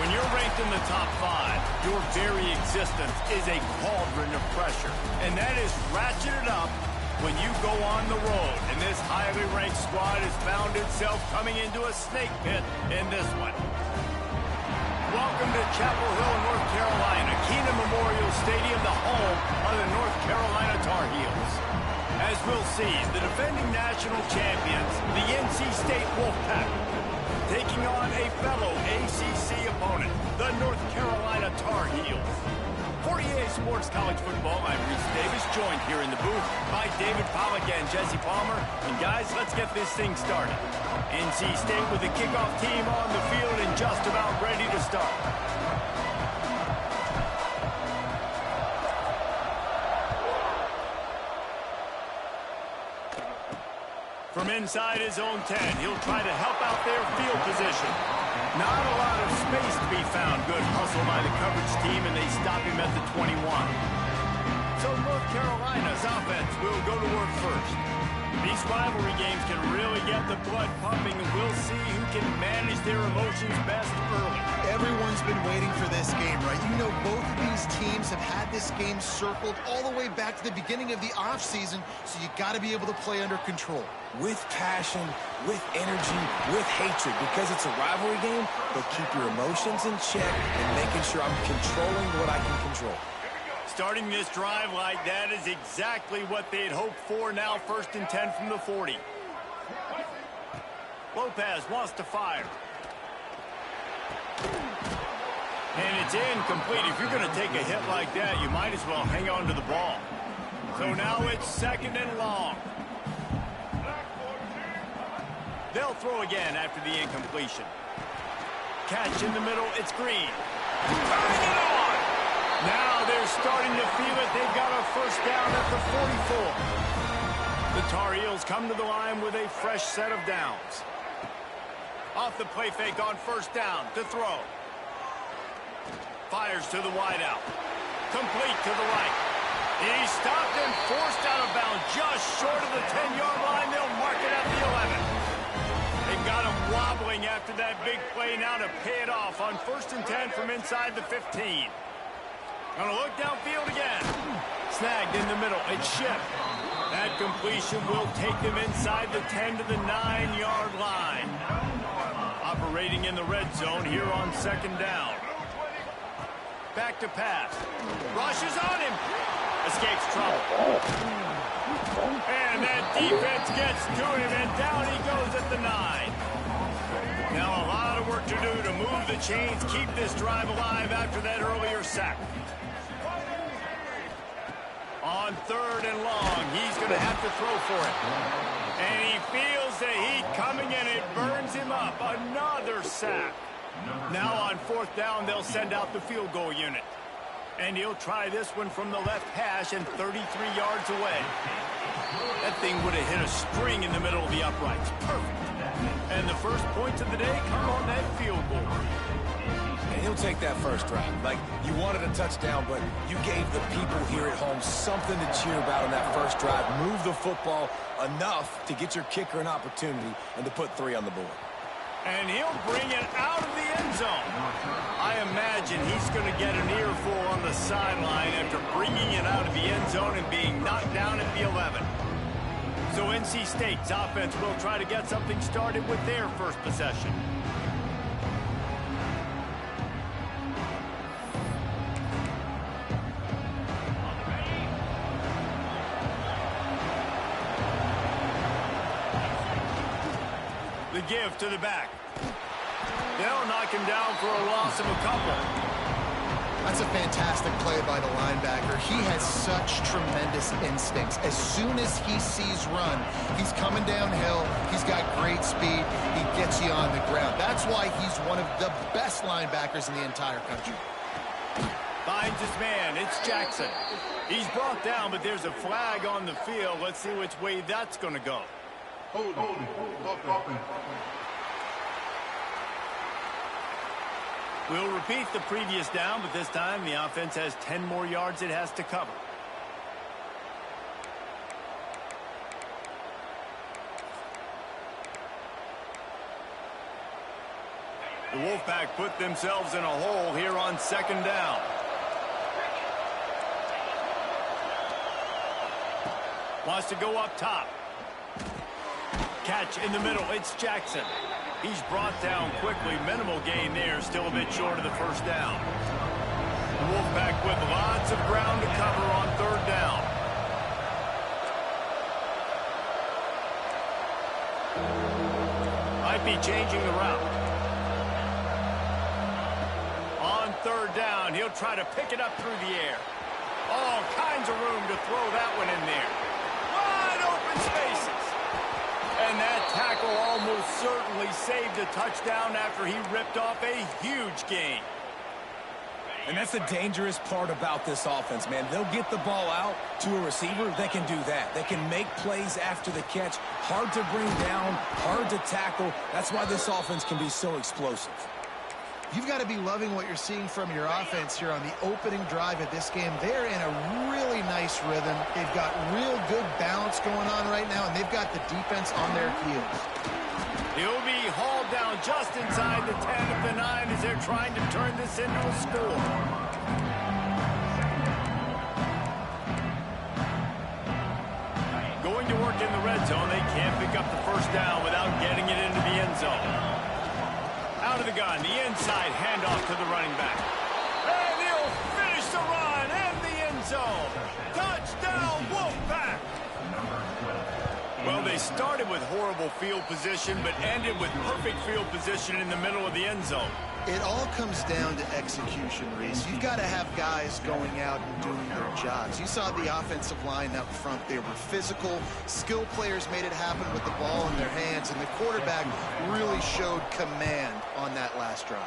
When you're ranked in the top 5, your very existence is a cauldron of pressure. And that is ratcheted up when you go on the road. And this highly ranked squad has found itself coming into a snake pit in this one. Welcome to Chapel Hill, North Carolina, Keenan Memorial Stadium, the home of the North Carolina Tar Heels. As we'll see, the defending national champions, the NC State Wolfpack, taking on a fellow ACC opponent, the North Carolina Tar Heels. For EA Sports College Football, I'm Reese Davis, joined here in the booth by David Pollack and Jesse Palmer. And guys, let's get this thing started. NC State with the kickoff team on the field and just about ready to start. From inside his own 10, he'll try to help out their field position. Not a lot of space to be found. Good hustle by the coverage team, and they stop him at the 21. So North Carolina's offense will go to work first. These rivalry games can really get the blood pumping, and we'll see who can manage their emotions best early. Everyone's been waiting for this game, right? You know, both of these teams have had this game circled all the way back to the beginning of the offseason, so you got to be able to play under control. With passion, with energy, with hatred, because it's a rivalry game, but keep your emotions in check and making sure I'm controlling what I can control. Starting this drive like that is exactly what they'd hoped for. Now 1st and 10 from the 40. Lopez wants to fire. And it's incomplete. If you're going to take a hit like that, you might as well hang on to the ball. So now it's 2nd and long. They'll throw again after the incompletion. Catch in the middle. It's Green. Turning it on. Now they're starting to feel it. They've got a 1st down at the 44. The Tar Heels come to the line with a fresh set of downs. Off the play fake on 1st down to throw. Fires to the wideout. Complete to the right. He's stopped and forced out of bounds just short of the 10-yard line. They'll mark it at the 11. They've got him wobbling after that big play now to pay it off on 1st and 10 from inside the 15. Gonna look downfield again. Snagged in the middle. It's Ship. That completion will take them inside the 10 to the 9-yard line. Operating in the red zone here on 2nd down. Back to pass. Rushes on him. Escapes trouble. And that defense gets to him, and down he goes at the 9. Now a lot of work to do to move the chains, keep this drive alive after that earlier sack. On 3rd and long, he's going to have to throw for it. And he feels the heat coming, and it burns him up. Another sack. Now on 4th down, they'll send out the field goal unit. And he'll try this one from the left hash and 33 yards away. That thing would have hit a string in the middle of the uprights. Perfect. And the first points of the day come on that field goal. And he'll take that first drive. Like, you wanted a touchdown, but you gave the people here at home something to cheer about on that first drive. Move the football enough to get your kicker an opportunity and to put 3 on the board. And he'll bring it out of the end zone. I imagine he's going to get an earful on the sideline after bringing it out of the end zone and being knocked down at the 11. So NC State's offense will try to get something started with their first possession. The give to the back. They'll knock him down for a loss of a couple. That's a fantastic play by the linebacker. He has such tremendous instincts. As soon as he sees run, he's coming downhill. He's got great speed. He gets you on the ground. That's why he's one of the best linebackers in the entire country. Finds his man. It's Jackson. He's brought down, but there's a flag on the field. Let's see which way that's going to go. Hold it. We'll repeat the previous down, but this time the offense has 10 more yards it has to cover. The Wolfpack put themselves in a hole here on second down. Wants to go up top. Catch in the middle. It's Jackson. He's brought down quickly. Minimal gain there. Still a bit short of the first down. The Wolfpack with lots of ground to cover on third down. Might be changing the route. On third down, he'll try to pick it up through the air. All kinds of room to throw that one in there. Wide open spaces. And that tackle almost certainly saved a touchdown after he ripped off a huge gain. And that's the dangerous part about this offense, man. They'll get the ball out to a receiver. They can do that. They can make plays after the catch. Hard to bring down, hard to tackle. That's why this offense can be so explosive. You've got to be loving what you're seeing from your offense here on the opening drive of this game. They're in a really nice rhythm. They've got real good balance going on right now, and they've got the defense on their heels. He'll be hauled down just inside the 10 of the 9 as they're trying to turn this into a score. Going to work in the red zone. They can't pick up the first down without getting it into the end zone. Out of the gun, the inside handoff to the running back. And he'll finish the run in the end zone. Touchdown, Wolfpack! Well, they started with horrible field position, but ended with perfect field position in the middle of the end zone. It all comes down to execution, Reese. You've got to have guys going out and doing their jobs. You saw the offensive line up front. They were physical. Skill players made it happen with the ball in their hands, and the quarterback really showed command on that last drive.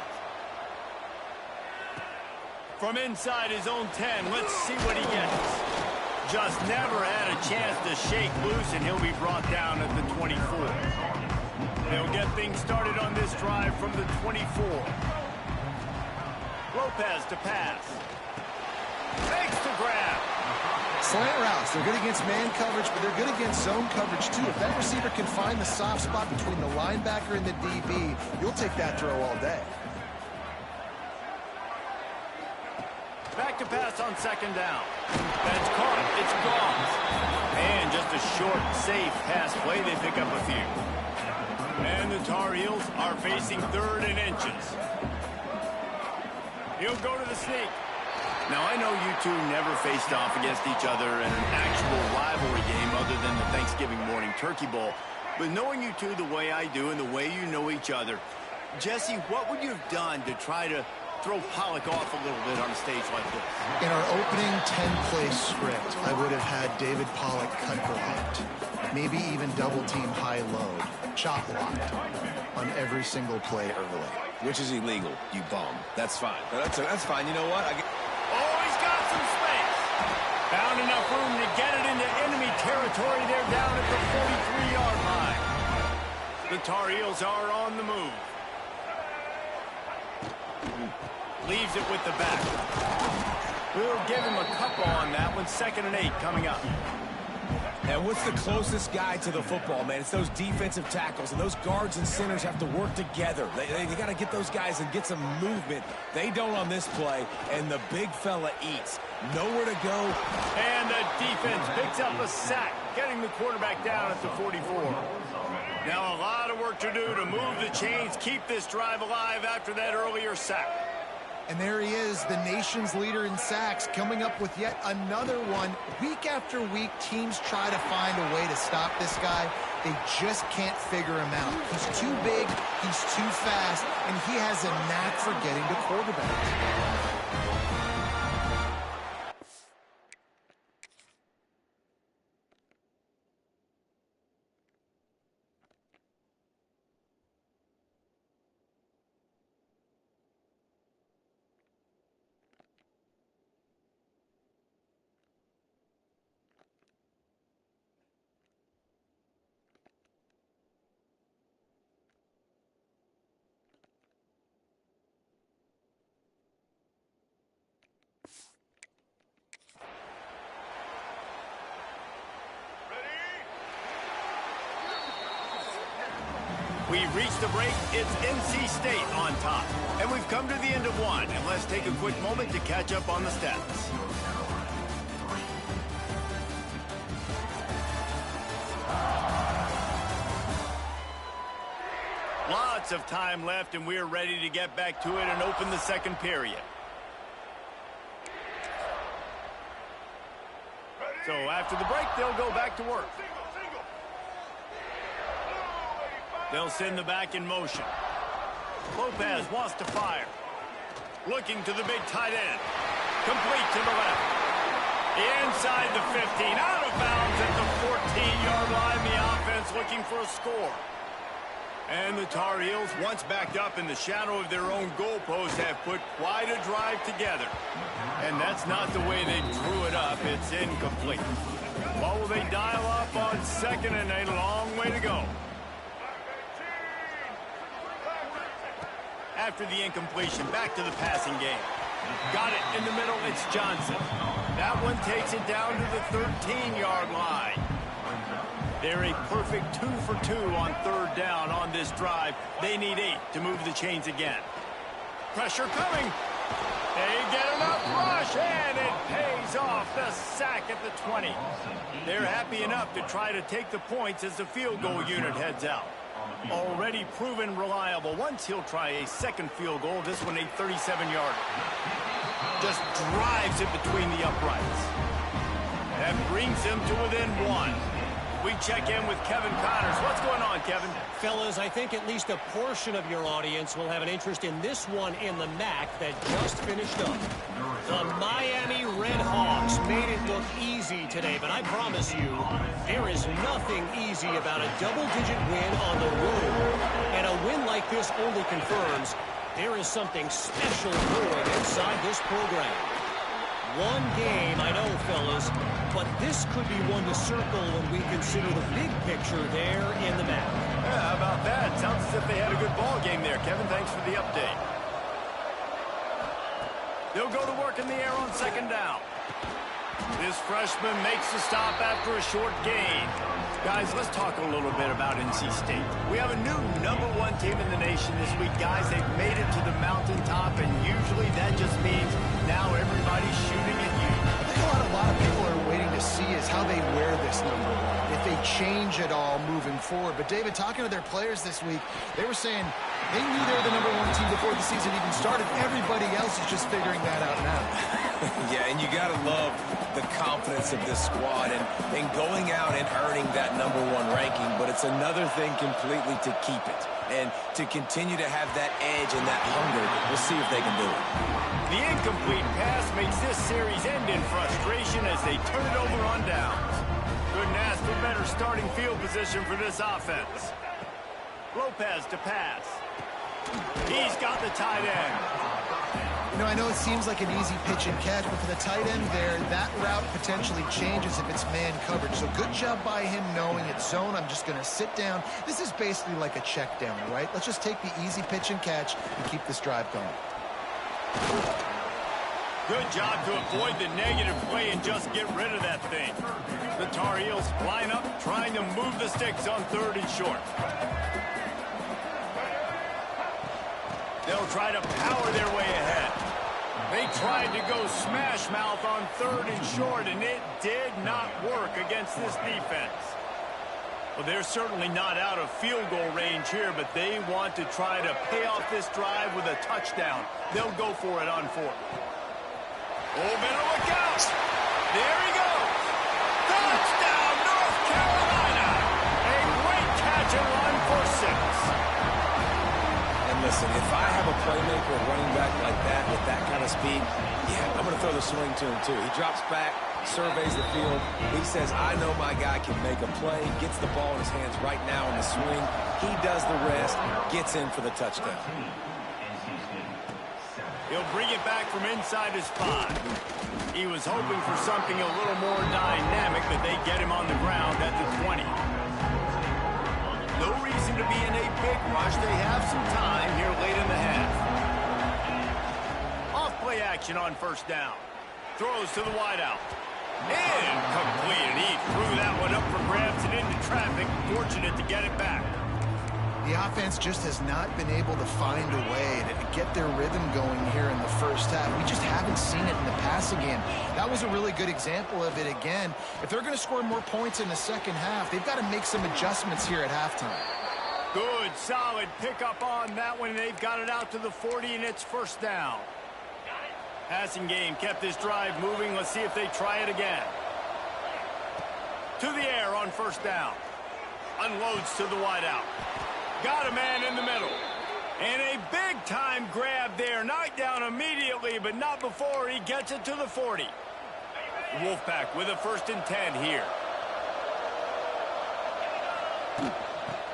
From inside his own 10, let's see what he gets. Just never had a chance to shake loose, and he'll be brought down at the 24. They'll get things started on this drive from the 24. Lopez to pass. Fakes to grab. Slant routes. They're good against man coverage, but they're good against zone coverage, too. If that receiver can find the soft spot between the linebacker and the DB, you'll take that throw all day. Back to pass on second down. That's caught. It's gone. And just a short, safe pass play. They pick up a few. And the Tar Heels are facing third and inches. He'll go to the sneak. Now, I know you two never faced off against each other in an actual rivalry game other than the Thanksgiving morning turkey bowl. But knowing you two the way I do and the way you know each other, Jesse, what would you have done to try to throw Pollock off a little bit on a stage like this? In our opening 10-play script, I would have had David Pollock cut blocked, maybe even double-team high-load, chop blocked on every single play early. Which is illegal, you bum. That's fine. That's fine. You know what? Oh, he's got some space. Found enough room to get it into enemy territory. They're down at the 43-yard line. The Tar Heels are on the move. Leaves it with the back. We'll give him a couple on that one. 2nd and 8 coming up. And what's the closest guy to the football, man? It's those defensive tackles, and those guards and centers have to work together. They got to get those guys and get some movement. They don't on this play, and the big fella eats. Nowhere to go. And the defense picks up a sack, getting the quarterback down at the 44. Now a lot of work to do to move the chains, keep this drive alive after that earlier sack. And there he is, the nation's leader in sacks, coming up with yet another one. Week after week, teams try to find a way to stop this guy. They just can't figure him out. He's too big, he's too fast, and he has a knack for getting to quarterbacks. We've reached the break. It's NC State on top. And we've come to the end of one. And let's take a quick moment to catch up on the stats. Lots of time left, and we're ready to get back to it and open the second period. So after the break, they'll go back to work. They'll send the back in motion. Lopez wants to fire. Looking to the big tight end. Complete to the left. Inside the 15. Out of bounds at the 14-yard line. The offense looking for a score. And the Tar Heels, once backed up in the shadow of their own goalpost, have put quite a drive together. And that's not the way they drew it up. It's incomplete. What will they dial up on second and a long way to go? After the incompletion, back to the passing game. Got it in the middle, it's Johnson. That one takes it down to the 13-yard line. They're a perfect 2 for 2 on third down on this drive. They need 8 to move the chains again. Pressure coming. They get enough rush, and it pays off. The sack at the 20. They're happy enough to try to take the points as the field goal unit heads out. Already proven reliable. Once he'll try a second field goal, this one a 37-yarder. Just drives it between the uprights. That brings him to within 1. We check in with Kevin Connors. What's going on, Kevin? Fellas, I think at least a portion of your audience will have an interest in this one in the MAC that just finished up. The Miami Redhawks made it look easy today, but I promise you, there is nothing easy about a double-digit win on the road. And a win like this only confirms there is something special brewing inside this program. One game, I know, fellas, but this could be one to circle when we consider the big picture there in the map. Yeah, how about that? Sounds as if they had a good ball game there, Kevin. Thanks for the update. They'll go to work in the air on second down. This freshman makes the stop after a short gain. Guys, let's talk a little bit about NC State. We have a new #1 team in the nation this week. Guys, they've made it to the mountaintop, and usually that just means now everybody's shooting at you. I think a lot of people are waiting to see is how they wear this #1, if they change it all moving forward. But, David, talking to their players this week, they were saying they knew they were the #1 team before the season even started. Everybody else is just figuring that out now. Yeah, and you got to love the confidence of this squad and going out and earning that #1 ranking. But it's another thing completely to keep it and to continue to have that edge and that hunger. We'll see if they can do it. The incomplete pass makes this series end in frustration as they turn it over on downs. Couldn't ask for better starting field position for this offense. Lopez to pass. He's got the tight end. You know, I know it seems like an easy pitch and catch, but for the tight end there, that route potentially changes if it's man coverage. So good job by him knowing it's zone. I'm just going to sit down. This is basically like a check down, right? Let's just take the easy pitch and catch and keep this drive going. Good job to avoid the negative play and just get rid of that thing. The Tar Heels line up, trying to move the sticks on third and short. They'll try to power their way ahead. They tried to go smash mouth on third and short, and it did not work against this defense. Well, they're certainly not out of field goal range here, but they want to try to pay off this drive with a touchdown. They'll go for it on fourth. Oh, better look out. There he goes. Touchdown, North Carolina. A great catch and run for 6. Listen, if I have a playmaker, a running back like that with that kind of speed, yeah, I'm going to throw the swing to him too. He drops back, surveys the field. He says, I know my guy can make a play, gets the ball in his hands right now in the swing. He does the rest, gets in for the touchdown. He'll bring it back from inside his 5. He was hoping for something a little more dynamic, but they get him on the ground at the 20. No reason to be in a big rush. They have some time here late in the half. Off-play action on first down. Throws to the wideout. Incomplete. He threw that one up for grabs and into traffic. Fortunate to get it back. The offense just has not been able to find a way to get their rhythm going here in the first half. We just haven't seen it in the passing game. That was a really good example of it again. If they're going to score more points in the second half, they've got to make some adjustments here at halftime. Good, solid pickup on that one. They've got it out to the 40, and it's first down. Passing game kept this drive moving. Let's see if they try it again. To the air on first down. Unloads to the wideout. Got a man in the middle. And a big-time grab there. Knocked down immediately, but not before he gets it to the 40. Wolfpack with a 1st and 10 here.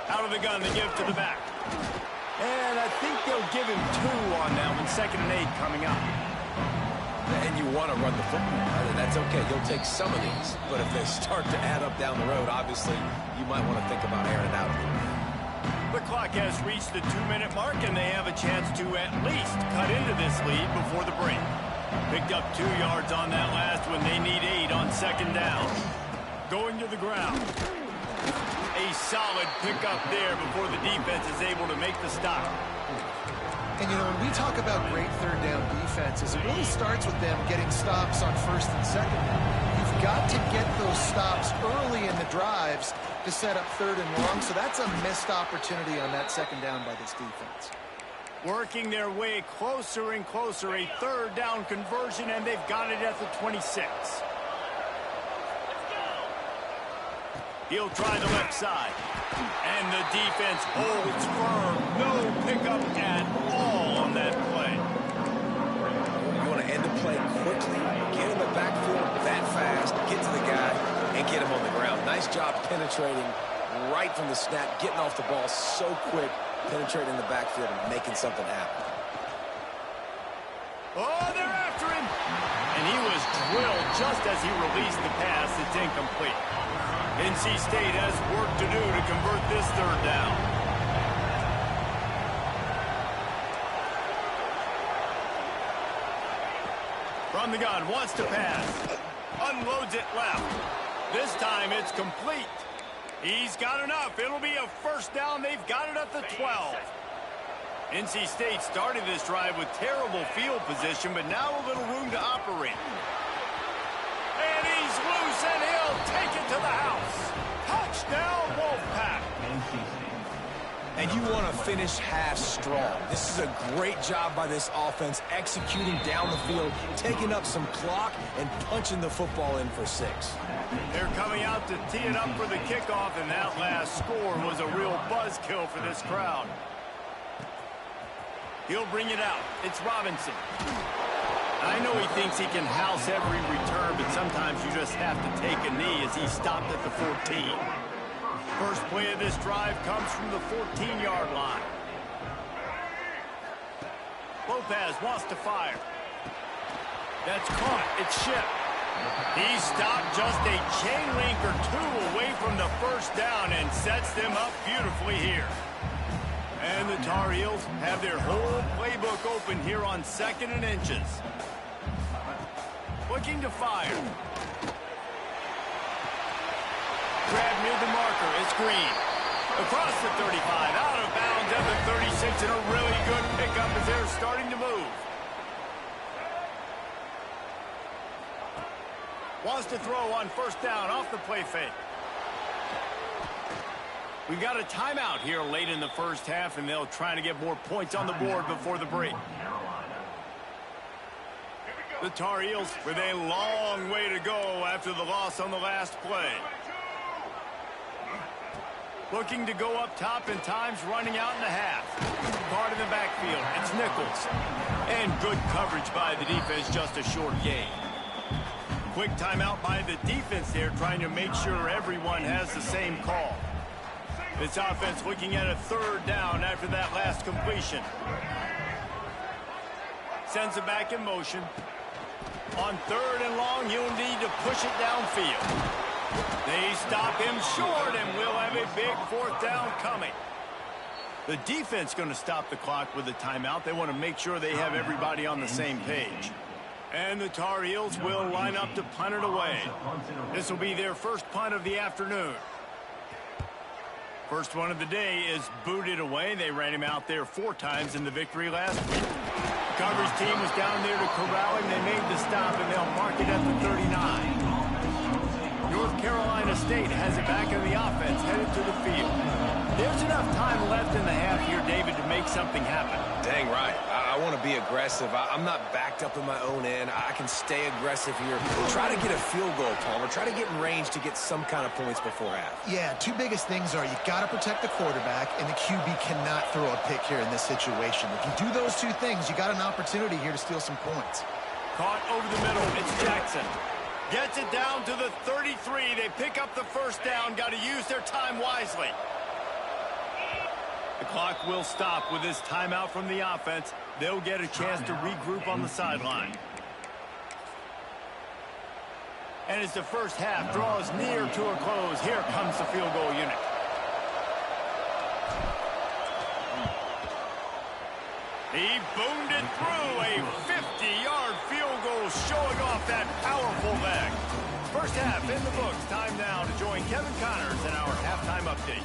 Out of the gun, they give to the back. And I think they'll give him 2 on that one. 2nd and 8 coming up. And you want to run the football. That's okay. You'll take some of these. But if they start to add up down the road, obviously, you might want to think about airing it out. The clock has reached the 2-minute mark, and they have a chance to at least cut into this lead before the break. Picked up 2 yards on that last one. They need 8 on 2nd down. Going to the ground. A solid pickup there before the defense is able to make the stop. And, you know, when we talk about great third down defenses, it really starts with them getting stops on 1st and 2nd down. You've got to get those stops early in the drives to set up 3rd and long, so that's a missed opportunity on that 2nd down by this defense. Working their way closer and closer, a 3rd down conversion, and they've got it at the 26. He'll try the left side. And the defense holds firm. No pickup at all on that play. You want to end the play quickly, get in the backfield that fast, get to the guy, and get him on the ground. Nice job penetrating right from the snap, getting off the ball so quick, penetrating the backfield and making something happen. Oh, they're after him. And he was drilled just as he released the pass. It's incomplete. NC State has work to do to convert this 3rd down. From the gun, wants to pass. Unloads it left. This time it's complete. He's got enough. It'll be a 1st down. They've got it at the 12. NC State started this drive with terrible field position, but now a little room to operate. And he's loose, and he'll take it to the house. Touchdown, Wolfpack. And you want to finish half strong. This is a great job by this offense, executing down the field, taking up some clock, and punching the football in for 6. They're coming out to tee it up for the kickoff, and that last score was a real buzzkill for this crowd. He'll bring it out. It's Robinson. I know he thinks he can house every return, but sometimes you just have to take a knee as he stopped at the 14. First play of this drive comes from the 14-yard line. Lopez wants to fire. That's caught. It's shipped. He stopped just a chain link or 2 away from the 1st down and sets them up beautifully here. And the Tar Heels have their whole playbook open here on 2nd and inches. Looking to fire. Grab near the marker. It's Green. Across the 35. Out of bounds at the 36. And a really good pickup as they're starting to move. Wants to throw on 1st down off the play fake. We've got a timeout here late in the first half, and they'll try to get more points on the board before the break. The Tar Heels with a long way to go after the loss on the last play. Looking to go up top, and time's running out in the half. Part in the backfield. It's Nichols. And good coverage by the defense, just a short gain. Quick timeout by the defense there, trying to make sure everyone has the same call. This offense looking at a 3rd down after that last completion. Sends it back in motion. On 3rd and long, he'll need to push it downfield. They stop him short, and we'll have a big 4th down coming. The defense going to stop the clock with a timeout. They want to make sure they have everybody on the same page. And the Tar Heels will line up to punt it away. This will be their first punt of the afternoon. First one of the day is booted away. They ran him out there 4 times in the victory last week. The coverage team was down there to corral him. They made the stop, and they'll mark it at the 39. North Carolina State has it back in the offense, headed to the field. There's enough time left in the half here, David, to make something happen. Dang right. I want to be aggressive. I'm not backed up in my own end. I can stay aggressive here. Try to get a field goal, Palmer. Try to get in range to get some kind of points before half. Yeah, 2 biggest things are you got to protect the quarterback, and the QB cannot throw a pick here in this situation. If you do those 2 things, you got an opportunity here to steal some points. Caught over the middle. It's Jackson. Gets it down to the 33. They pick up the first down. Got to use their time wisely. The clock will stop with this timeout from the offense. They'll get a chance to regroup on the sideline. And as the first half draws near to a close, here comes the field goal unit. He boomed it through. A 50-yard field goal showing off that powerful leg. First half in the books. Time now to join Kevin Connors in our halftime update.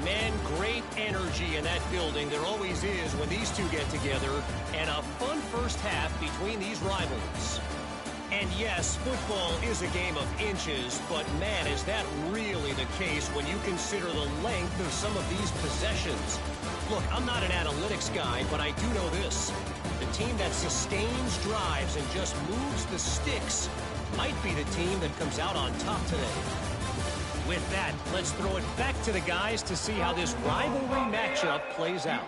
Man, great energy in that building. There always is when these two get together. And a fun first half between these rivals. And yes, football is a game of inches, but man, is that really the case when you consider the length of some of these possessions. Look, I'm not an analytics guy, but I do know this. The team that sustains drives and just moves the sticks might be the team that comes out on top today. With that, let's throw it back to the guys to see how this rivalry matchup plays out.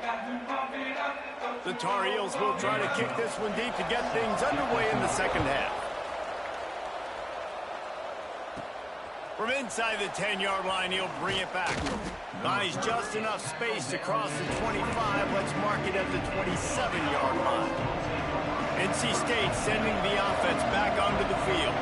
The Tar Heels will try to kick this one deep to get things underway in the second half. From inside the 10-yard line, he'll bring it back. Buys just enough space to cross the 25. Let's mark it at the 27-yard line. NC State sending the offense back onto the field.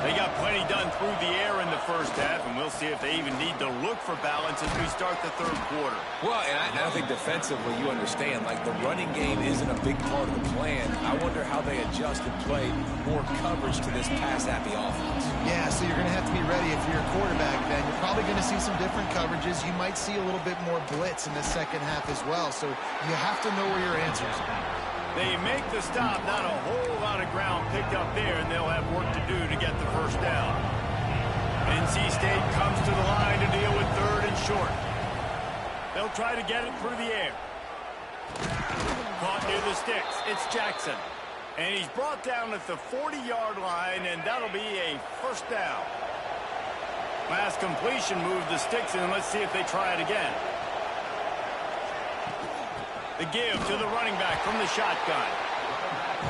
They got plenty done through the air in the first half, and we'll see if they even need to look for balance as we start the third quarter. Well, and I think defensively you understand, like the running game isn't a big part of the plan. I wonder how they adjust and play more coverage to this pass-happy offense. Yeah, so you're going to have to be ready if you're a quarterback, Ben. You're probably going to see some different coverages. You might see a little bit more blitz in the second half as well, so you have to know where your answers are. They make the stop, not a whole lot of ground picked up there, and they'll have work to do to get the first down. NC State comes to the line to deal with third and short. They'll try to get it through the air. Caught near the sticks. It's Jackson. And he's brought down at the 40-yard line, and that'll be a first down. Last completion moved the sticks in. Let's see if they try it again. The give to the running back from the shotgun.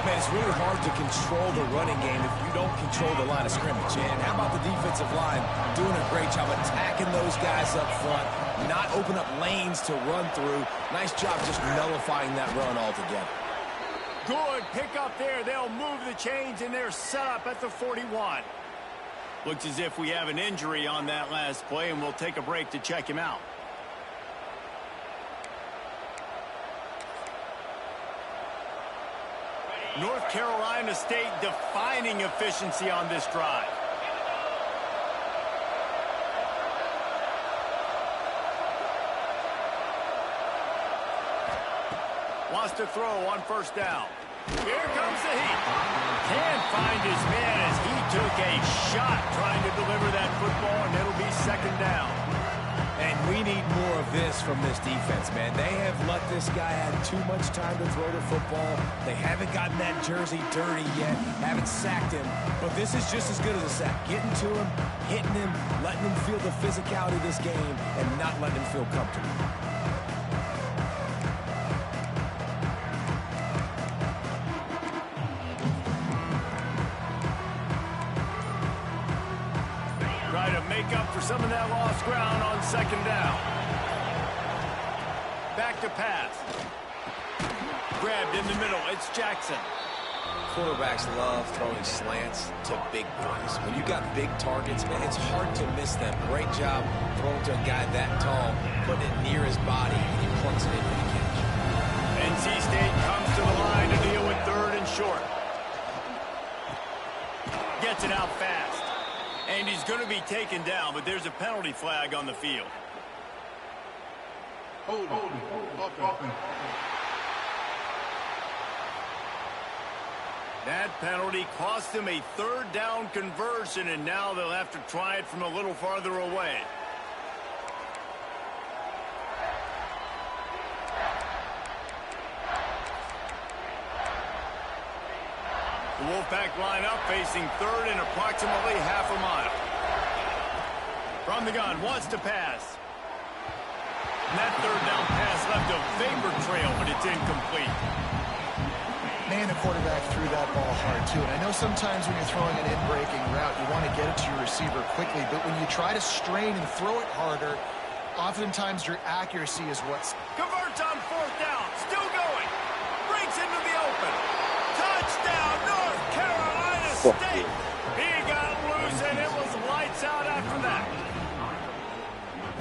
Man, it's really hard to control the running game if you don't control the line of scrimmage. And how about the defensive line doing a great job attacking those guys up front, not open up lanes to run through. Nice job just nullifying that run altogether. Good pick up there. They'll move the chains, and they're set up at the 41. Looks as if we have an injury on that last play, and we'll take a break to check him out. North Carolina State defining efficiency on this drive. Wants to throw on first down. Here comes the heat. Can't find his man as he took a shot trying to deliver that football, and it'll be second down. And we need more of this from this defense, man. They have let this guy have too much time to throw the football. They haven't gotten that jersey dirty yet, haven't sacked him. But this is just as good as a sack. Getting to him, hitting him, letting him feel the physicality of this game, and not letting him feel comfortable. Try to make up for some of that lost ground on second down. Back to pass. Grabbed in the middle. It's Jackson. Quarterbacks love throwing slants to big boys. When you got big targets, man, it's hard to miss them. Great job throwing to a guy that tall, putting it near his body, and he plucks it in for the catch. NC State comes to the line to deal with third and short. Gets it out fast. And he's going to be taken down, but there's a penalty flag on the field. Offense. That penalty cost them a third down conversion, and now they'll have to try it from a little farther away. The Wolfpack line up, facing third and approximately half a mile. From the gun, wants to pass. And that third down pass left a vapor trail, but it's incomplete. Man, the quarterback threw that ball hard, too. And I know sometimes when you're throwing an in-breaking route, you want to get it to your receiver quickly. But when you try to strain and throw it harder, oftentimes your accuracy is what's... Converts on fourth down. Still going. Breaks into the open. Touchdown, North Carolina State. He got loose, and it was lights out after that.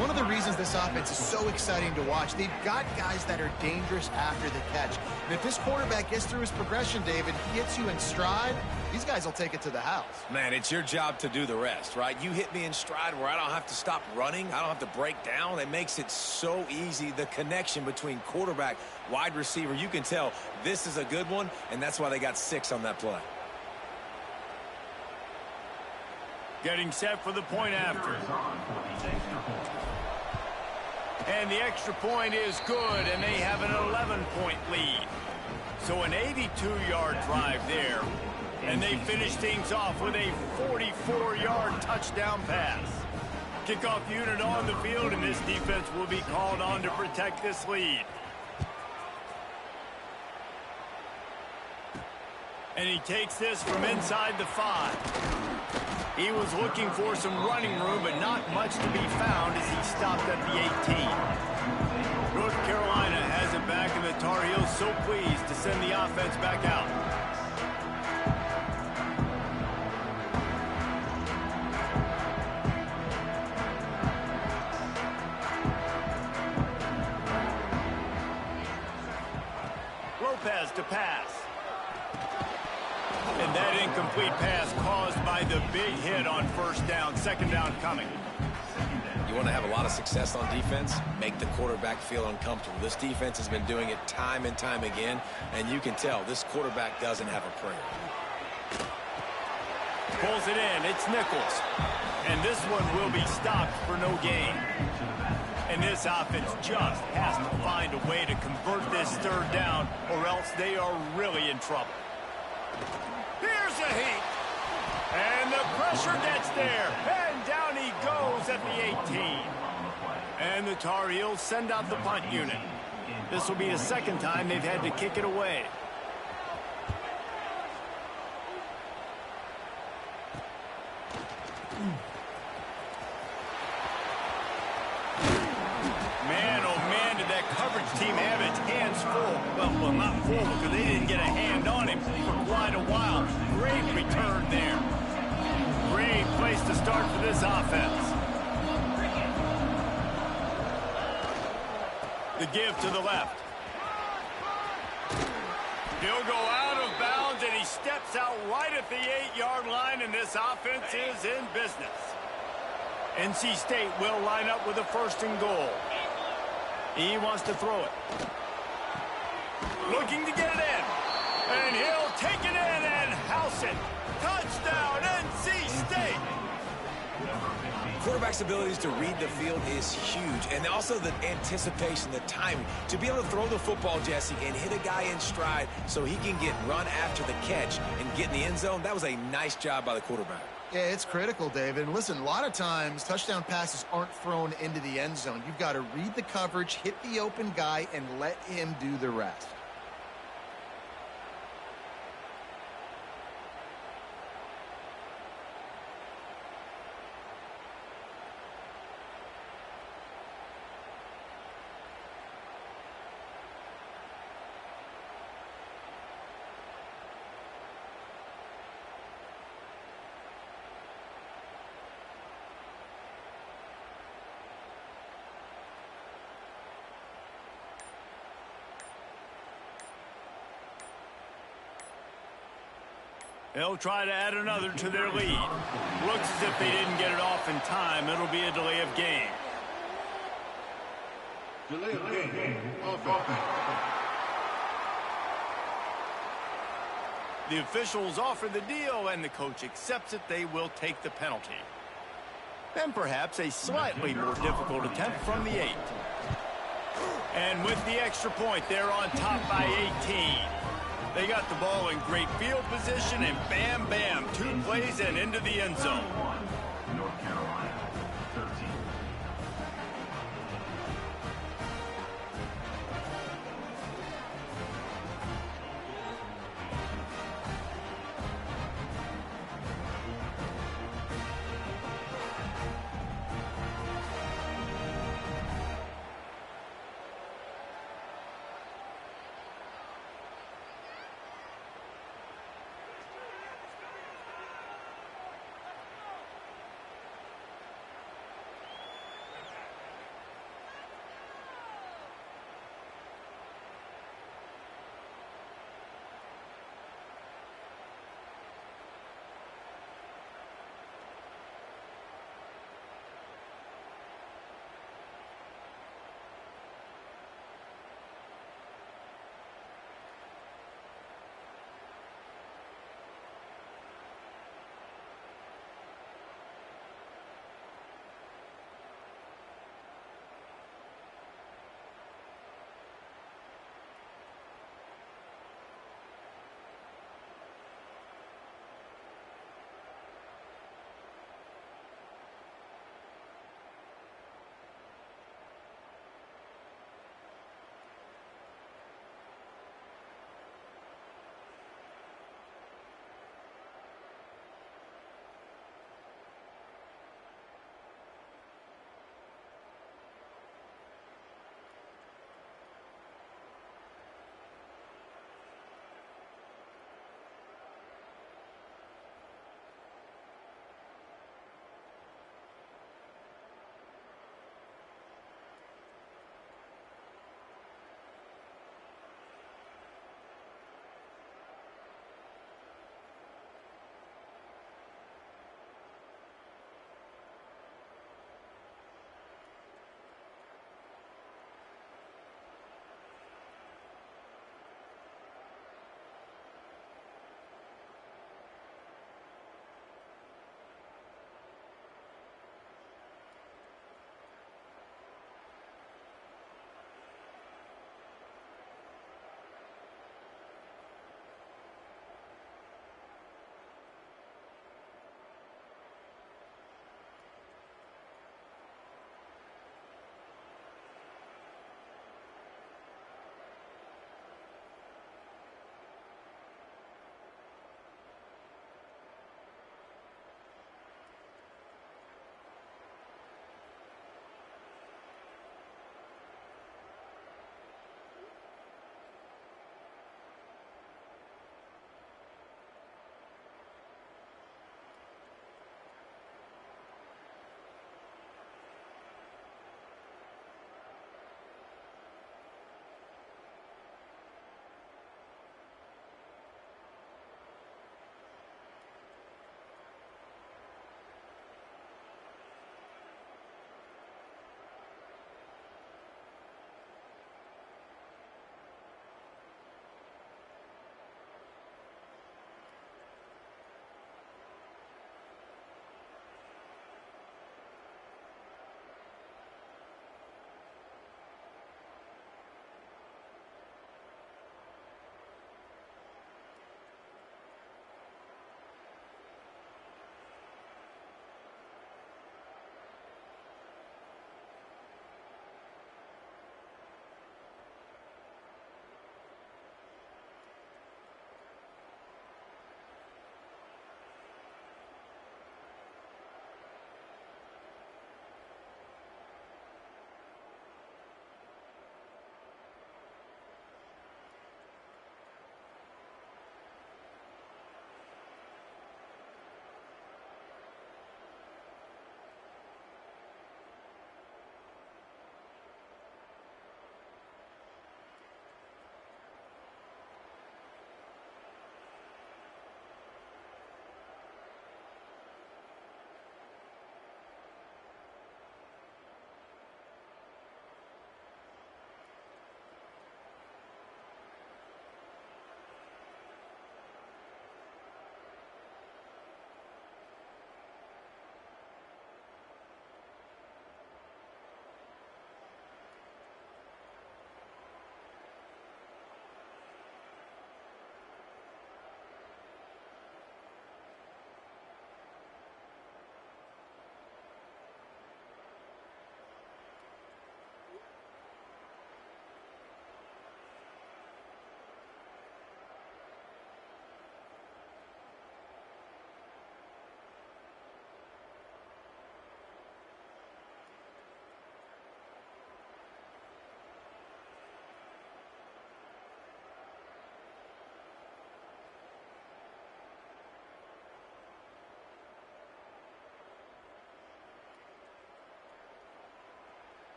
One of the reasons this offense is so exciting to watch, they've got guys that are dangerous after the catch. And if this quarterback gets through his progression, David, gets you in stride, these guys will take it to the house. Man, it's your job to do the rest, right? You hit me in stride where I don't have to stop running. I don't have to break down. It makes it so easy, the connection between quarterback, wide receiver. You can tell this is a good one, and that's why they got 6 on that play. Getting set for the point after. And the extra point is good, and they have an 11-point lead. So an 82-yard drive there, and they finish things off with a 44-yard touchdown pass. Kickoff unit on the field, and this defense will be called on to protect this lead. And he takes this from inside the 5. He was looking for some running room, but not much to be found as he stopped at the 18. North Carolina has it back, and the Tar Heels so pleased to send the offense back out. Lopez to pass. And that incomplete pass caused by the big hit on first down. Second down coming. You want to have a lot of success on defense? Make the quarterback feel uncomfortable. This defense has been doing it time and time again, and you can tell this quarterback doesn't have a prayer. Pulls it in. It's Nichols. And this one will be stopped for no gain. And this offense just has to find a way to convert this third down, or else they are really in trouble. Here's a heat. And the pressure gets there. And down he goes at the 18. And the Tar Heels send out the punt unit. This will be the second time they've had to kick it away. Man, oh man, did that coverage team have its hands full. Well, not full because they didn't get a hand on him for quite a while. Great return there. Great place to start for this offense. The give to the left. He'll go out of bounds, and he steps out right at the 8-yard line, and this offense is in business. NC State will line up with a 1st and goal. He wants to throw it. Looking to get it in. And he'll take it in and house it. Touchdown, NC State. Quarterback's abilities to read the field is huge, and also the anticipation, the timing. To be able to throw the football, Jesse, and hit a guy in stride so he can get run after the catch and get in the end zone, that was a nice job by the quarterback. Yeah, it's critical, David. And listen, a lot of times touchdown passes aren't thrown into the end zone. You've got to read the coverage, hit the open guy, and let him do the rest. They'll try to add another to their lead. Looks as if they didn't get it off in time. It'll be a delay of game. Delay of game. Offense. The officials offer the deal, and the coach accepts it. They will take the penalty. And perhaps a slightly more difficult attempt from the 8. And with the extra point, they're on top by 18. They got the ball in great field position, and bam, bam, 2 plays and into the end zone. North Carolina, 13.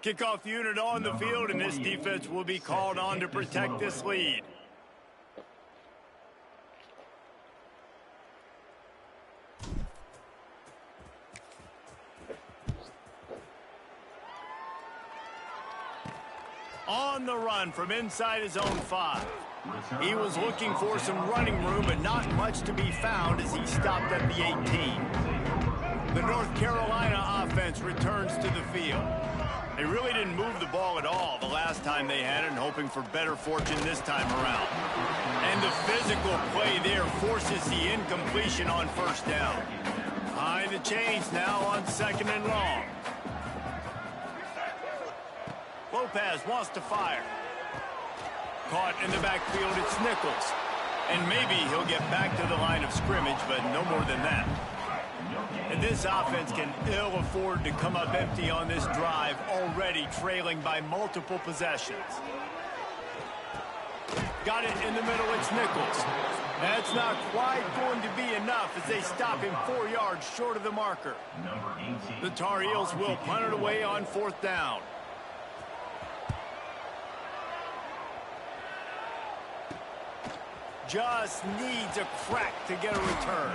Kickoff unit on the field, and this defense will be called on to protect this lead. On the run from inside his own 5. He was looking for some running room, but not much to be found as he stopped at the 18. The North Carolina offense returns to the field. They really didn't move the ball at all the last time they had it, and hoping for better fortune this time around. And the physical play there forces the incompletion on first down. Behind the chains now on 2nd and long. Lopez wants to fire. Caught in the backfield, it's Nichols. And maybe he'll get back to the line of scrimmage, but no more than that. And this offense can ill afford to come up empty on this drive, already trailing by multiple possessions. Got it in the middle, it's Nichols. That's not quite going to be enough as they stop him 4 yards short of the marker. The Tar Heels will punt it away on 4th down. Just needs a crack to get a return.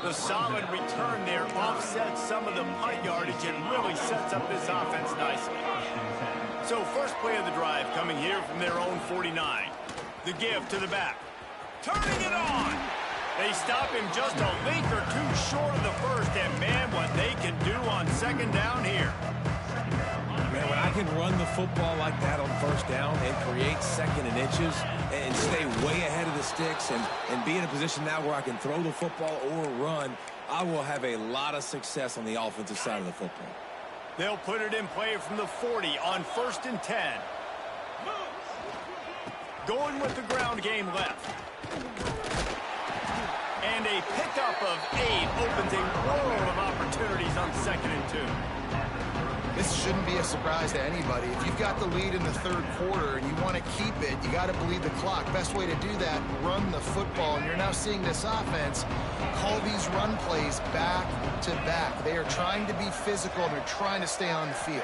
The solid return there offsets some of the punt yardage and really sets up this offense nicely. So first play of the drive coming here from their own 49. The give to the back. Turning it on. They stop him just a link or two short of the first, and man, what they can do on 2nd down here. Man, when I can run the football like that on 1st down and create 2nd and inches and stay way ahead of the sticks and be in a position now where I can throw the football or run, I will have a lot of success on the offensive side of the football. They'll put it in play from the 40 on 1st and 10. Going with the ground game left. And a pickup of 8 opens a world of opportunities on 2nd and 2. This shouldn't be a surprise to anybody. If you've got the lead in the 3rd quarter and you want to keep it, you got to bleed the clock. Best way to do that, run the football. And you're now seeing this offense call these run plays back to back. They are trying to be physical, and they're trying to stay on the field.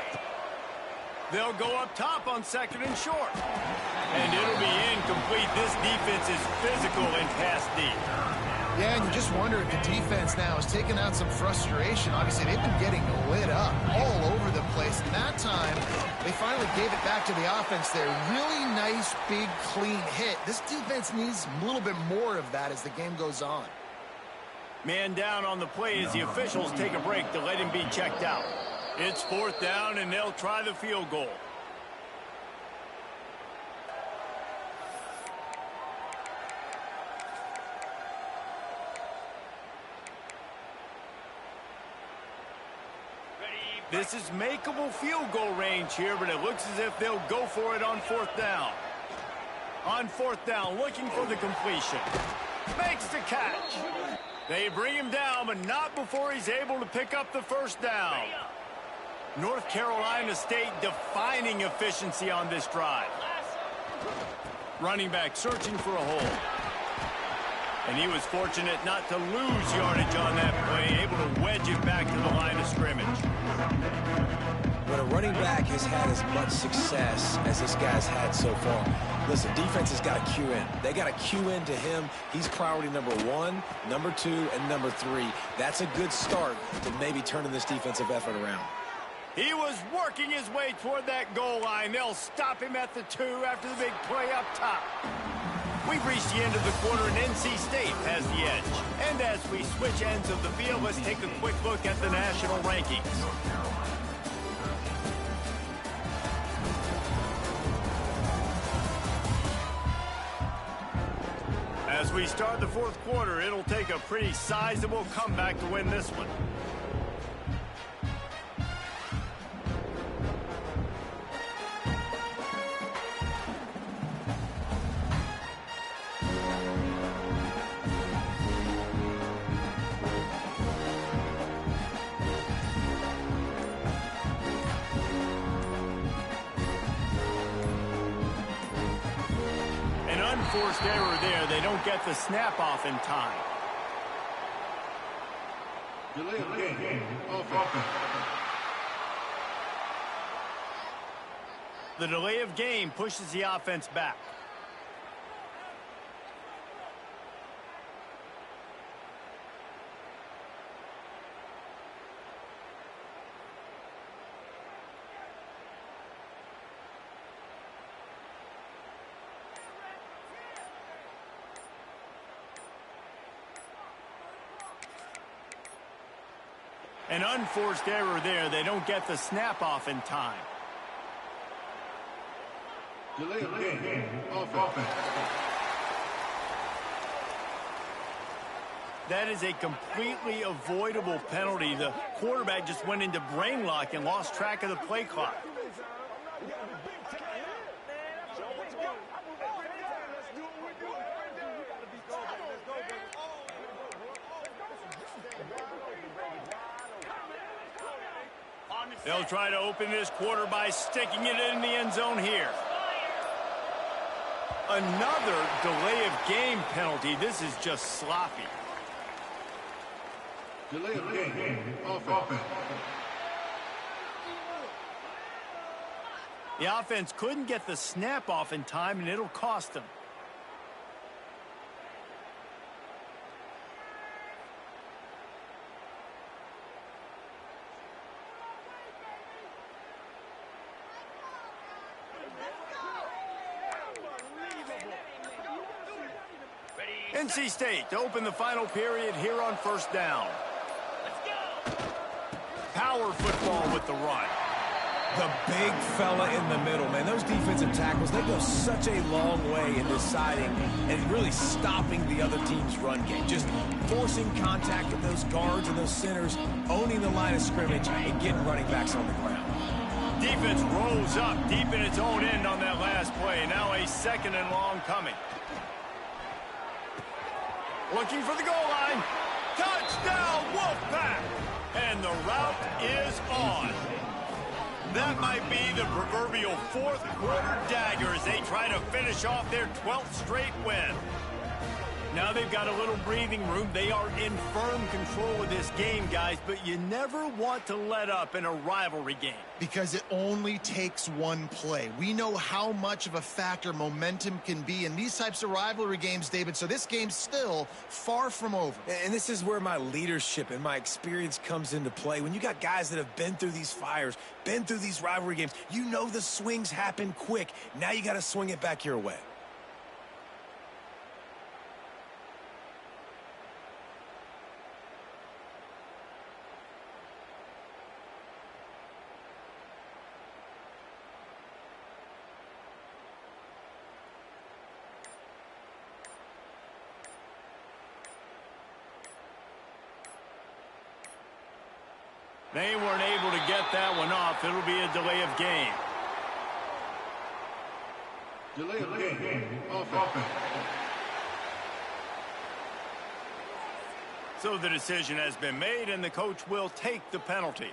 They'll go up top on 2nd and short. And it'll be incomplete. This defense is physical and pass deep. Yeah, and you just wonder if the defense now is taking out some frustration. Obviously, they've been getting lit up all over the place. And that time, they finally gave it back to the offense there. Really nice, big, clean hit. This defense needs a little bit more of that as the game goes on. Man down on the play as the officials take a break to let him be checked out. It's 4th down, and they'll try the field goal. This is makeable field goal range here, but it looks as if they'll go for it on 4th down. On 4th down, looking for the completion. Makes the catch. They bring him down, but not before he's able to pick up the 1st down. North Carolina State defining efficiency on this drive. Running back searching for a hole. And he was fortunate not to lose yardage on that play, able to wedge it back to the line of scrimmage. When a running back has had as much success as this guy's had so far, listen, defense has got to cue in. They got to cue in to him. He's priority number 1, number 2, and number 3. That's a good start to maybe turning this defensive effort around. He was working his way toward that goal line. They'll stop him at the 2 after the big play up top. We've reached the end of the quarter, and NC State has the edge. And as we switch ends of the field, let's take a quick look at the national rankings. As we start the 4th quarter, it'll take a pretty sizable comeback to win this one. Forced error there. They don't get the snap off in time. Delay of game. Offense. The delay of game pushes the offense back. An unforced error there. They don't get the snap off in time. Delay of game. Offense. That is a completely avoidable penalty. The quarterback just went into brain lock and lost track of the play clock. They'll try to open this quarter by sticking it in the end zone here. Another delay of game penalty. This is just sloppy. Delay of game. Offense. The offense couldn't get the snap off in time, and it'll cost them. NC State to open the final period here on first down. Power football with the run. The big fella in the middle, man. Those defensive tackles, they go such a long way in deciding and really stopping the other team's run game. Just forcing contact with those guards and those centers, owning the line of scrimmage, and getting running backs on the ground. Defense rolls up deep in its own end on that last play. Now a second and long coming. Looking for the goal line. Touchdown, Wolfpack! And the route is on. That might be the proverbial fourth quarter dagger as they try to finish off their 12th straight win. Now they've got a little breathing room. They are in firm control of this game, guys, but you never want to let up in a rivalry game. Because it only takes one play. We know how much of a factor momentum can be in these types of rivalry games, David, so this game's still far from over. And this is where my leadership and my experience comes into play. When you got guys that have been through these fires, been through these rivalry games, you know the swings happen quick. Now you got to swing it back your way. They weren't able to get that one off. It'll be a delay of game. Delay of game. Offense. So the decision has been made, and the coach will take the penalty.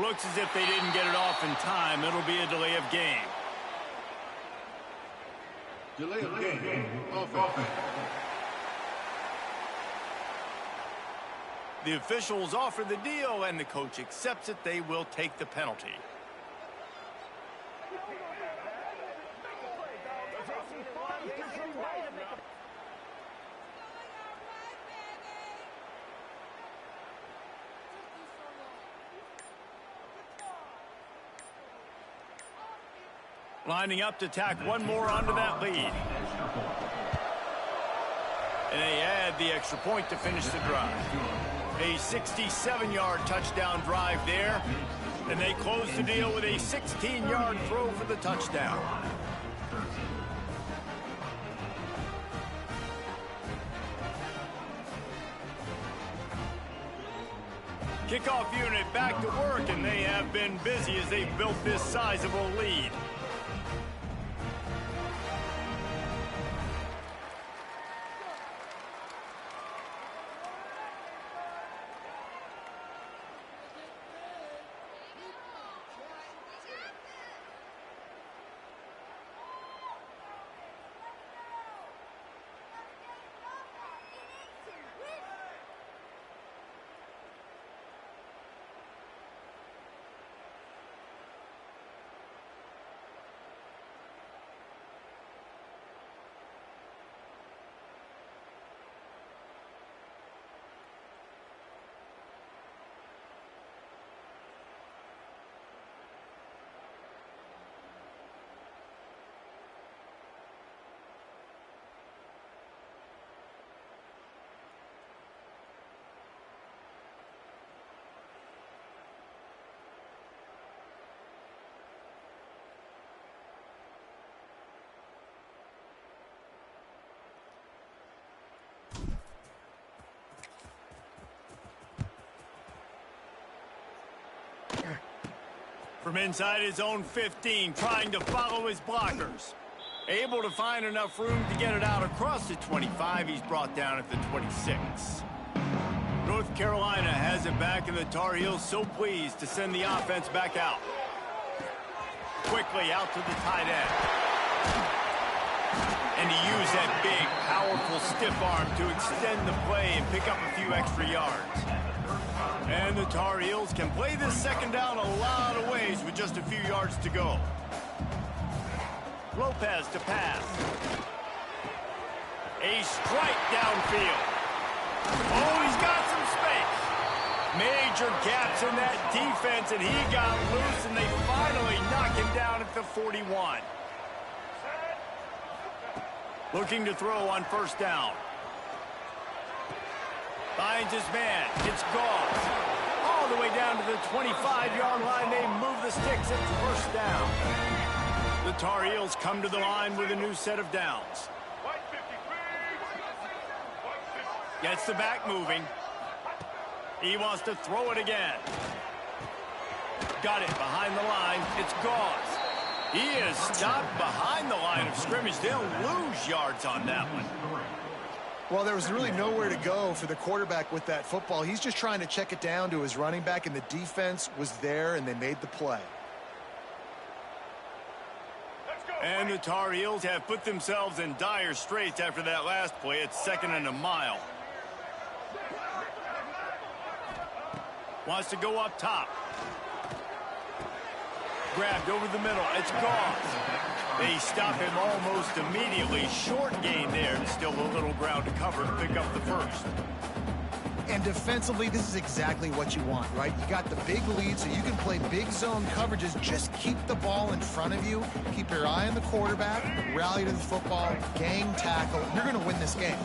Looks as if they didn't get it off in time. It'll be a delay of game. Delay of game. Offense. The officials offer the deal, and the coach accepts it. They will take the penalty. Lining up to tack one more onto that lead. And they add the extra point to finish the drive. A 67-yard touchdown drive there. And they close the deal with a 16-yard throw for the touchdown. Kickoff unit back to work, and they have been busy as they've built this sizable lead. From inside his own 15, trying to follow his blockers. Able to find enough room to get it out across the 25. He's brought down at the 26. North Carolina has it back, and the Tar Heels so pleased to send the offense back out. Quickly out to the tight end. And he used that big, powerful, stiff arm to extend the play and pick up a few extra yards. And the Tar Heels can play this second down a lot of ways with just a few yards to go. Lopez to pass. A strike downfield. Oh, he's got some space. Major gaps in that defense, and he got loose, and they finally knock him down at the 41. Looking to throw on first down. Finds his man. It's Goss. All the way down to the 25-yard line. They move the sticks. It's first down. The Tar Heels come to the line with a new set of downs. Gets the back moving. He wants to throw it again. Got it behind the line. It's Goss. He is stopped behind the line of scrimmage. They'll lose yards on that one. Well, there was really nowhere to go for the quarterback with that football. He's just trying to check it down to his running back, and the defense was there, and they made the play. And the Tar Heels have put themselves in dire straits after that last play. It's 2nd and a mile. Wants to go up top. Grabbed over the middle. It's Goss. They stop him almost immediately. Short gain there, and still a little ground to cover to pick up the first. And defensively, this is exactly what you want, right? You got the big lead, so you can play big zone coverages. Just keep the ball in front of you. Keep your eye on the quarterback. Rally to the football. Gang tackle. You're going to win this game.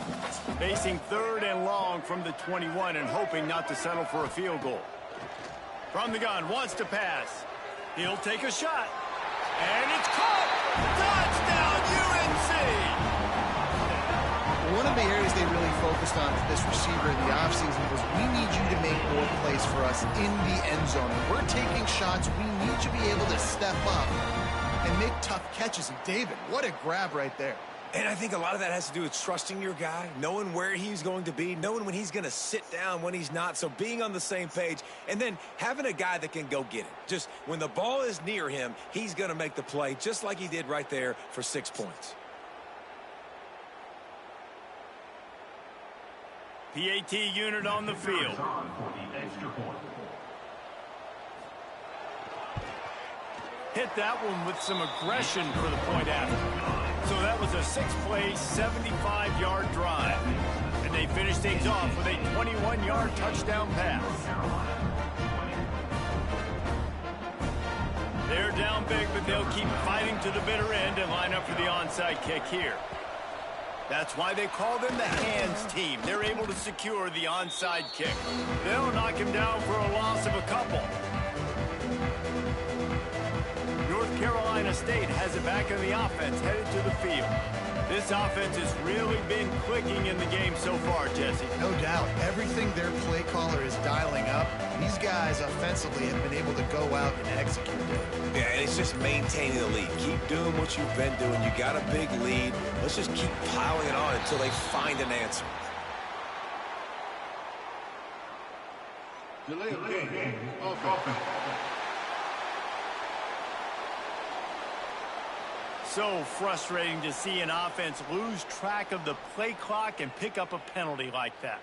Facing 3rd and long from the 21 and hoping not to settle for a field goal. From the gun, wants to pass. He'll take a shot. And it's caught! Touchdown, UNC! One of the areas they really focused on for this receiver in the offseason was, we need you to make more plays for us in the end zone. When we're taking shots, we need you to be able to step up and make tough catches. And David, what a grab right there. And I think a lot of that has to do with trusting your guy, knowing where he's going to be, knowing when he's going to sit down, when he's not. So being on the same page, and then having a guy that can go get it. Just when the ball is near him, he's going to make the play, just like he did right there for 6 points. PAT unit on the field. Hit that one with some aggression for the point after. So that was a 6-play, 75-yard drive. And they finished things off with a 21-yard touchdown pass. They're down big, but they'll keep fighting to the bitter end and line up for the onside kick here. That's why they call them the hands team. They're able to secure the onside kick. They'll knock him down for a loss of a couple. North Carolina State has it back in the offense, headed to the field. This offense has really been clicking in the game so far, Jesse. No doubt. Everything their play caller is dialing up, these guys offensively have been able to go out and execute it. Yeah, and it's just maintaining the lead. Keep doing what you've been doing. You got a big lead. Let's just keep piling it on until they find an answer. Delay of game. Offense. So frustrating to see an offense lose track of the play clock and pick up a penalty like that.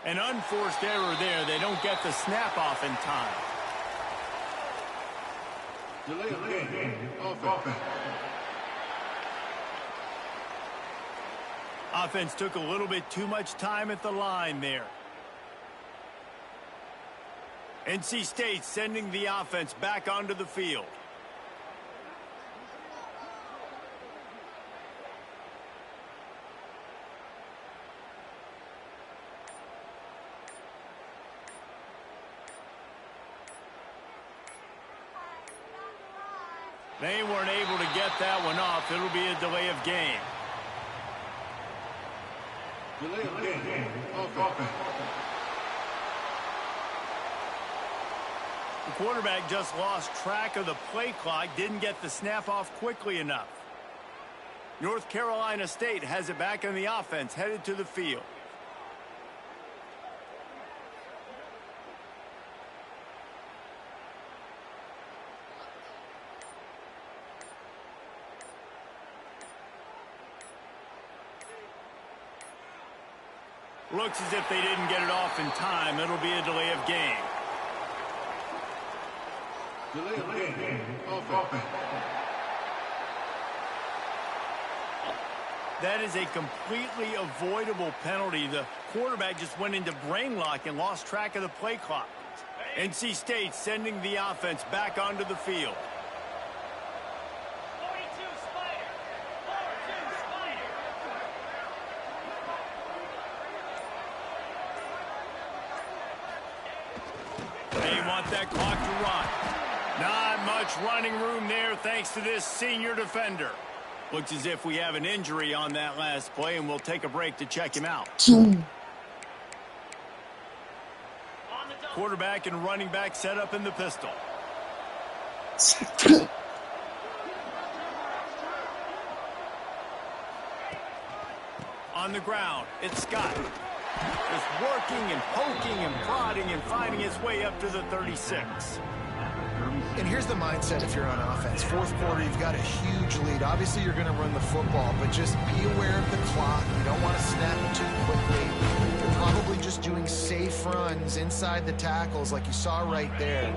An unforced error there. They don't get the snap off in time. Delay of game. Offense. Offense took a little bit too much time at the line there. NC State sending the offense back onto the field. They weren't able to get that one off. It'll be a delay of game. Delay of game. Offense. The quarterback just lost track of the play clock, didn't get the snap off quickly enough. North Carolina State has it back on the offense, headed to the field. Looks as if they didn't get it off in time. It'll be a delay of game. Delay of game. Offense. That is a completely avoidable penalty. The quarterback just went into brain lock and lost track of the play clock. NC State sending the offense back onto the field. They want that clock to run. Not much running room there thanks to this senior defender. Looks as if we have an injury on that last play, and we'll take a break to check him out. Quarterback and running back set up in the pistol. On the ground, it's Scott. Just working and poking and prodding and finding his way up to the 36. And here's the mindset if you're on offense. Fourth quarter, you've got a huge lead. Obviously, you're going to run the football, but just be aware of the clock. You don't want to snap it too quickly. You're probably just doing safe runs inside the tackles like you saw right there.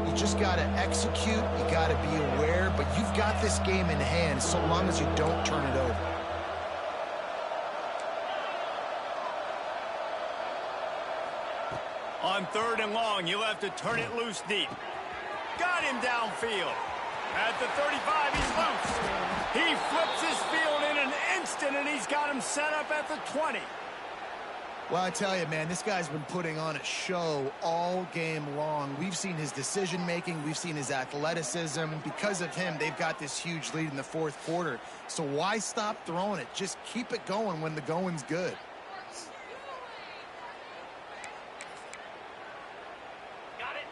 You just got to execute. You got to be aware, but you've got this game in hand so long as you don't turn it over. On 3rd and long, you'll have to turn it loose deep. Got him downfield. At the 35, he's loose. He flips his field in an instant, and he's got him set up at the 20. Well, I tell you, man, this guy's been putting on a show all game long. We've seen his decision-making. We've seen his athleticism. Because of him, they've got this huge lead in the fourth quarter. So why stop throwing it? Just keep it going when the going's good.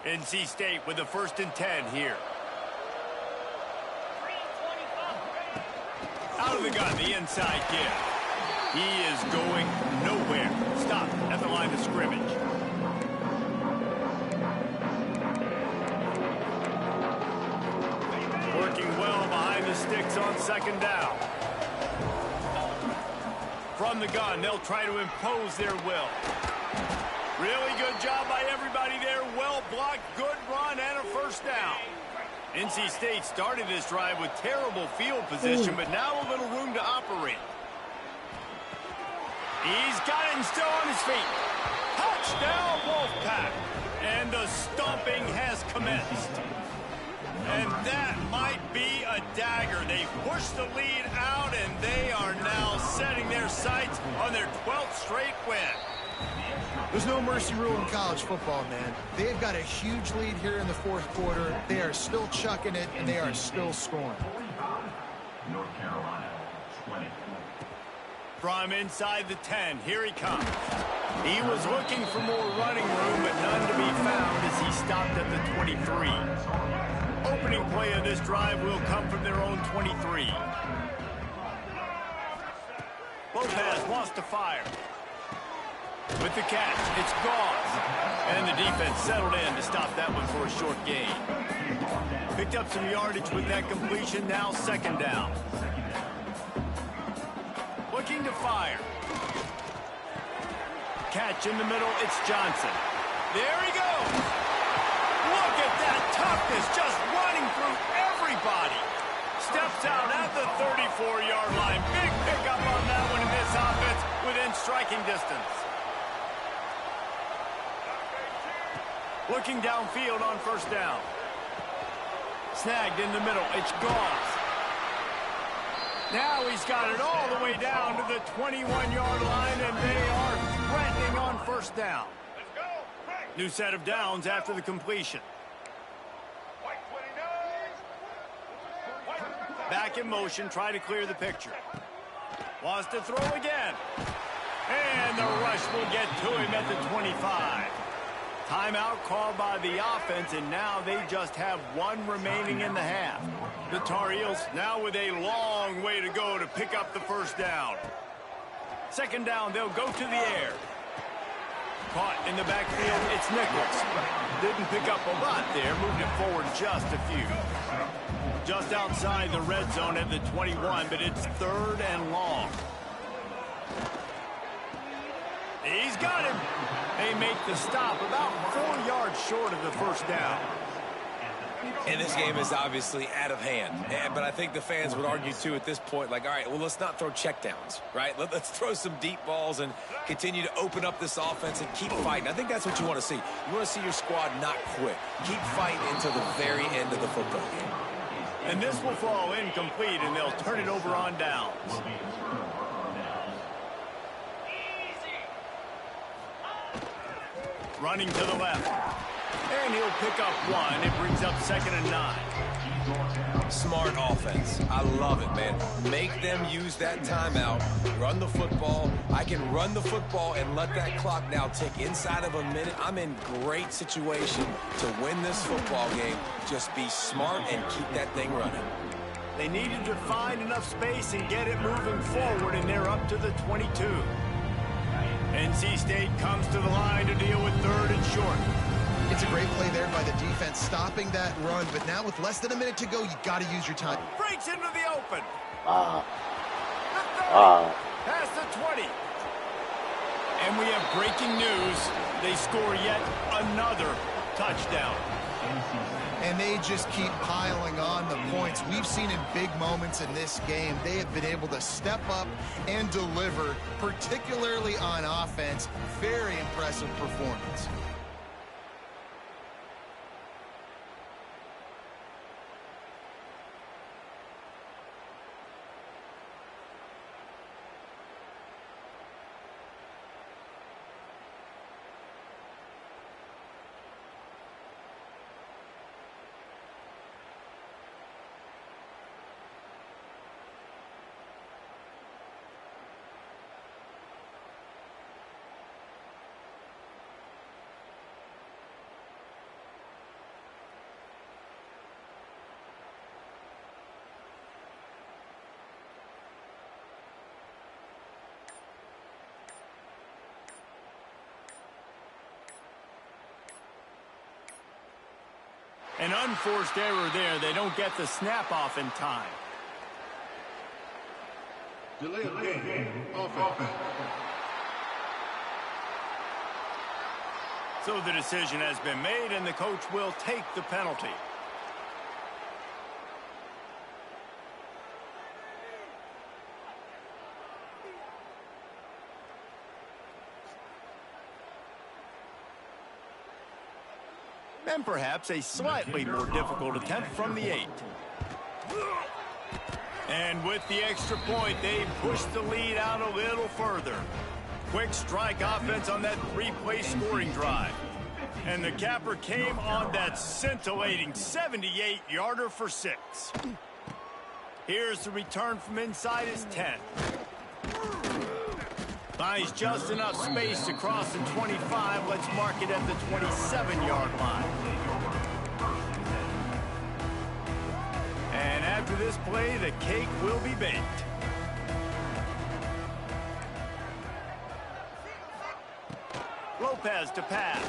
NC State with the 1st and 10 here. Out of the gun, the inside kid. He is going nowhere. Stop at the line of scrimmage. Working well behind the sticks on 2nd down. From the gun, they'll try to impose their will. Really good job by everybody there. Well blocked, good run, and a 1st down. NC State started this drive with terrible field position, but now a little room to operate. He's got it and still on his feet. Touchdown, Wolfpack. And the stomping has commenced. And that might be a dagger. They push the lead out, and they are now setting their sights on their 12th straight win. There's no mercy rule in college football, man. They've got a huge lead here in the fourth quarter. They are still chucking it, and they are still scoring. North Carolina, 20. From inside the 10, here he comes. He was looking for more running room, but none to be found as he stopped at the 23. Opening play of this drive will come from their own 23. Lopez wants to fire. With the catch, it's Gauze. And the defense settled in to stop that one for a short gain. Picked up some yardage with that completion, now 2nd down. Looking to fire. Catch in the middle, it's Johnson. There he goes. Look at that toughness, just running through everybody. Steps out at the 34-yard line. Big pickup on that one in this offense within striking distance. Looking downfield on 1st down. Snagged in the middle. It's Gauze. Now he's got it all the way down to the 21-yard line, and they are threatening on 1st down. New set of downs after the completion. Back in motion, try to clear the picture. Wants to throw again. And the rush will get to him at the 25. Timeout called by the offense, and now they just have one remaining in the half. The Tar Heels now with a long way to go to pick up the first down. Second down, they'll go to the air. Caught in the backfield, it's Nichols. Didn't pick up a lot there, moved it forward just a few. Just outside the red zone at the 21, but it's third and long. He's got him. They make the stop about 4 yards short of the first down. And this game is obviously out of hand. But I think the fans would argue, too, at this point, like, all right, well, let's not throw checkdowns, right? Let's throw some deep balls and continue to open up this offense and keep fighting. I think that's what you want to see. You want to see your squad not quit. Keep fighting until the very end of the football game. And this will fall incomplete, and they'll turn it over on downs. Running to the left. And he'll pick up one. It brings up 2nd and 9. Smart offense. I love it, man. Make them use that timeout. Run the football. I can run the football and let that clock now tick inside of a minute. I'm in great situation to win this football game. Just be smart and keep that thing running. They needed to find enough space and get it moving forward, and they're up to the 22. NC State comes to the line to deal with 3rd and short. It's a great play there by the defense, stopping that run. But now with less than a minute to go, you got to use your time. Breaks into the open. The 30. Past the 20. And we have breaking news. They score yet another touchdown. And they just keep piling on the points. We've seen in big moments in this game, they have been able to step up and deliver, particularly on offense. Very impressive performance. An unforced error there. They don't get the snap off in time. Delay of game. Offense. So the decision has been made, and the coach will take the penalty. And perhaps a slightly more difficult attempt from the 8. And with the extra point, they push the lead out a little further. Quick strike offense on that 3-play scoring drive. And the capper came on that scintillating 78-yarder for 6. Here's the return from inside his 10. Finds just enough space to cross the 25. Let's mark it at the 27-yard line. And after this play, the cake will be baked. Lopez to pass.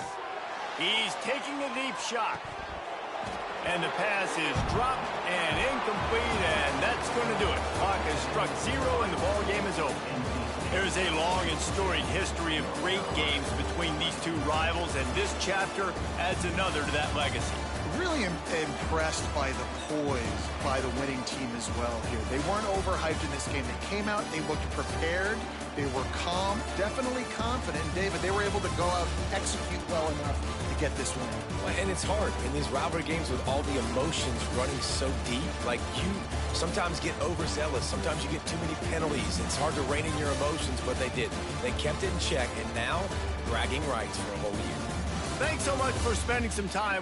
He's taking a deep shot. And the pass is dropped and incomplete, and that's going to do it. Clock has struck 0, and the ball game is over. There's a long and storied history of great games between these two rivals, and this chapter adds another to that legacy. Really impressed by the poise by the winning team as well here. They weren't overhyped in this game. They came out, they looked prepared, they were calm, definitely confident. David, they were able to go out and execute well enough to get this win. And it's hard in these rivalry games with all the emotions running so deep. Like, you sometimes get overzealous. Sometimes you get too many penalties. It's hard to rein in your emotions, but they did. They kept it in check, and now bragging rights for a whole year. Thanks so much for spending some time